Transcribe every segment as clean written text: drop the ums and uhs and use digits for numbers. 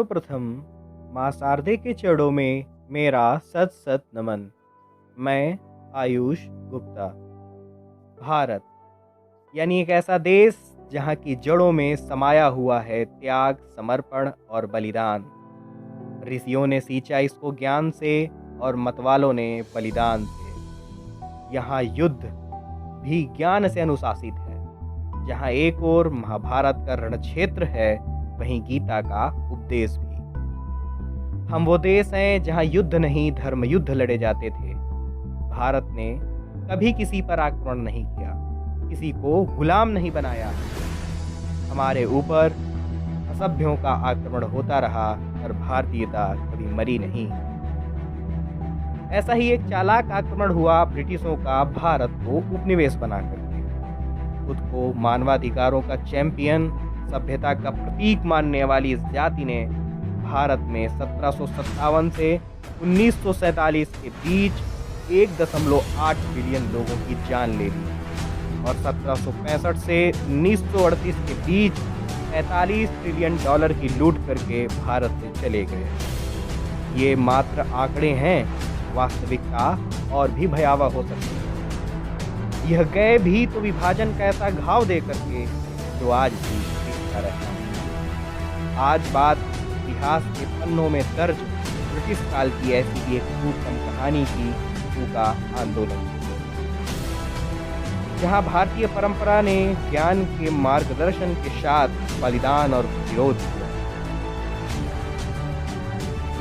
सर्वप्रथम माँ शारदे के चरणों में मेरा सत सत नमन। मैं आयुष गुप्ता। भारत यानी एक ऐसा देश जहाँ की जड़ों में समाया हुआ है त्याग, समर्पण और बलिदान। ऋषियों ने सींचा इसको ज्ञान से और मतवालों ने बलिदान से। यहाँ युद्ध भी ज्ञान से अनुशासित है। जहाँ एक ओर महाभारत का रणक्षेत्र है, वहीं गीता का उपदेश भी। हम वो देश हैं जहाँ युद्ध नहीं धर्म युद्ध लड़े जाते थे। भारत ने कभी किसी पर आक्रमण नहीं किया, किसी को गुलाम नहीं बनाया। हमारे ऊपर असभ्यों का आक्रमण होता रहा और भारतीयता कभी मरी नहीं। ऐसा ही एक चालाक आक्रमण हुआ ब्रिटिशों का भारत को उपनिवेश बना करके। खुद को मानवाधिकारों का चैंपियन, सभ्यता का प्रतीक मानने वाली इस जाति ने भारत में 1757 से 1947 के बीच 1.8 बिलियन लोगों की जान ले ली और 1765 से 1938 के बीच 45 ट्रिलियन डॉलर की लूट करके भारत से चले गए। ये मात्र आंकड़े हैं, वास्तविकता और भी भयावह हो सकती है। यह गए भी तो विभाजन का ऐसा घाव दे करके जो आज भी दिखता रहता है। आज बात इतिहास के पन्नों में दर्ज ब्रिटिश काल की ऐसी ही एक खूबसूरत कहानी की, का आंदोलन, जहां भारतीय परंपरा ने ज्ञान के मार्गदर्शन के साथ बलिदान और प्रतिरोध किया।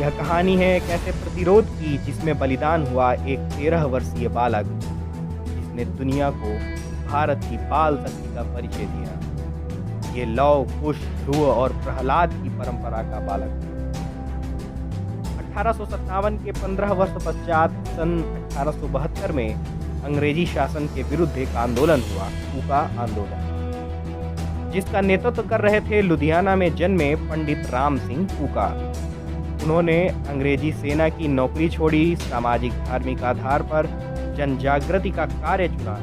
यह कहानी है कैसे प्रतिरोध की, जिसमें बलिदान हुआ एक 13 वर्षीय बालक, जिसने दुनिया को भारत की बाल शक्ति का परिचय दिया। ये लौ, कुश, ध्रुव और प्रहलाद की परंपरा का बालक। 1857 के 15 वर्ष पश्चात सन 1872 में अंग्रेजी शासन के विरुद्ध एक आंदोलन हुआ, कूका आंदोलन, जिसका नेतृत्व कर रहे थे लुधियाना में जन्मे पंडित राम सिंह कूका। उन्होंने अंग्रेजी सेना की नौकरी छोड़ी, सामाजिक धार्मिक आधार पर जन जागृति का कार्य चुना,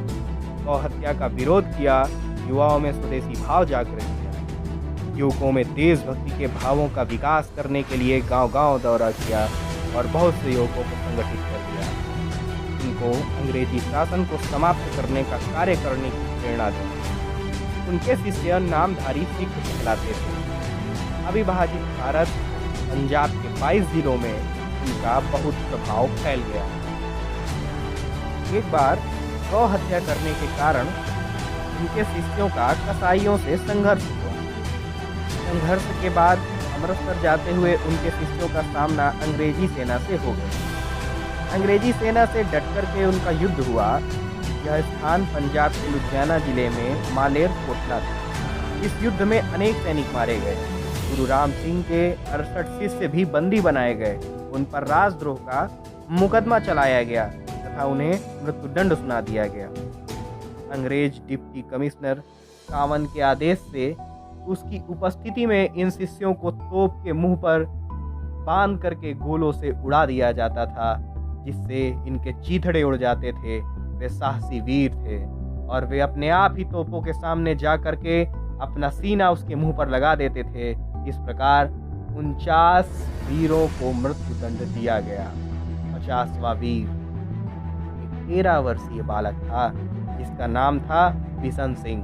गौ हत्या का विरोध किया, युवाओं में स्वदेशी भाव जागृत किया, युवकों में देशभक्ति के भावों का विकास करने के लिए गांव-गांव दौरा किया और बहुत से युवकों को संगठित कर दिया। उनको अंग्रेजी शासन को समाप्त करने का कार्य करने की प्रेरणा दी। उनके शिष्य नामधारी सिख कहलाते थे। अविभाजित भारत, पंजाब के 22 जिलों में उनका बहुत प्रभाव फैल गया। एक बार गौ हत्या करने के कारण उनके शिष्यों का कसाईयों से संघर्ष हुआ। संघर्ष के बाद अमृतसर जाते हुए उनके शिष्यों का सामना अंग्रेजी सेना से हो गया। अंग्रेजी सेना से डट कर के उनका युद्ध हुआ। यह स्थान पंजाब के लुधियाना जिले में मालेर कोटला था। इस युद्ध में अनेक सैनिक मारे गए। गुरु राम सिंह के 68 शिष्य भी बंदी बनाए गए। उन पर राजद्रोह का मुकदमा चलाया गया तथा उन्हें मृत्युदंड सुना दिया गया। अंग्रेज डिप्टी कमिश्नर कावन के आदेश से उसकी उपस्थिति में इन शिष्यों को तोप के मुंह पर बांध करके गोलों से उड़ा दिया जाता था, जिससे इनके चीथड़े उड़ जाते थे। वे साहसी वीर थे और वे अपने आप ही तोपों के सामने जा करके अपना सीना उसके मुंह पर लगा देते थे। इस प्रकार 49 वीरों को मृत्युदंड दिया गया। 50वां वीर 13 वर्षीय बालक था, जिसका नाम था बिशन सिंह।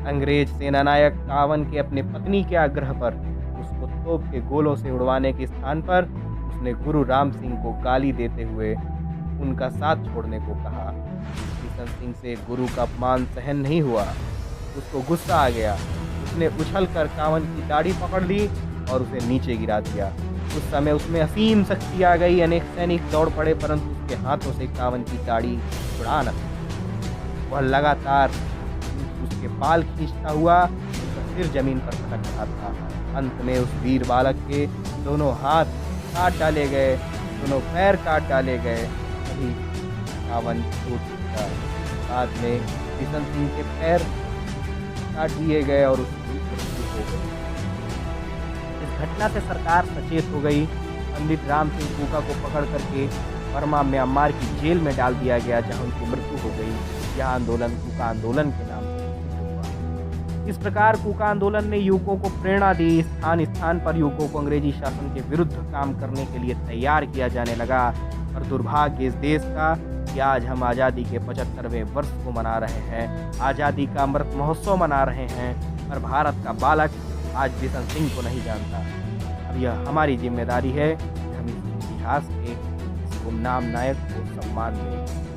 अंग्रेज सेनानायक कावन के अपने पत्नी के आग्रह पर उसको तोप के गोलों से उड़वाने के स्थान पर उसने गुरु राम सिंह को गाली देते हुए उनका साथ छोड़ने को कहा। बिशन सिंह से गुरु का अपमान सहन नहीं हुआ। उसको गुस्सा आ गया। उसने उछलकर कावन की दाढ़ी पकड़ ली और उसे नीचे गिरा दिया। उस समय उसमें असीम शक्ति आ गई। अनेक सैनिक दौड़ पड़े, परंतु उसके हाथों से कावन की दाढ़ी छुड़ा न सके। वह लगातार उसके बाल खींचता हुआ उसका सिर जमीन पर पटक रहा था। अंत में उस वीर बालक के दोनों हाथ काट डाले गए, दोनों पैर काट डाले गए। तभी कावन टूट गया। बाद में बिशन सिंह के पैर काट दिए गए और उसकी मृत्यु हो गई। इस घटना से सरकार सचेत हो गई। पंडित राम सिंह कूका को पकड़ करके बर्मा म्यांमार की जेल में डाल दिया गया, जहां उनकी मृत्यु हो गई। यह आंदोलन कूका आंदोलन के नाम से हुआ। इस प्रकार कूका आंदोलन ने युवकों को प्रेरणा दी। स्थान स्थान पर युवकों को अंग्रेजी शासन के विरुद्ध काम करने के लिए तैयार किया जाने लगा। पर दुर्भाग्य इस देश का कि आज हम आज़ादी के 75वें वर्ष को मना रहे हैं, आज़ादी का अमृत महोत्सव मना रहे हैं, पर भारत का बालक आज बिशन सिंह को नहीं जानता। अब यह हमारी जिम्मेदारी है कि हम इस इतिहास के इस गुमनाम नायक को सम्मान दें।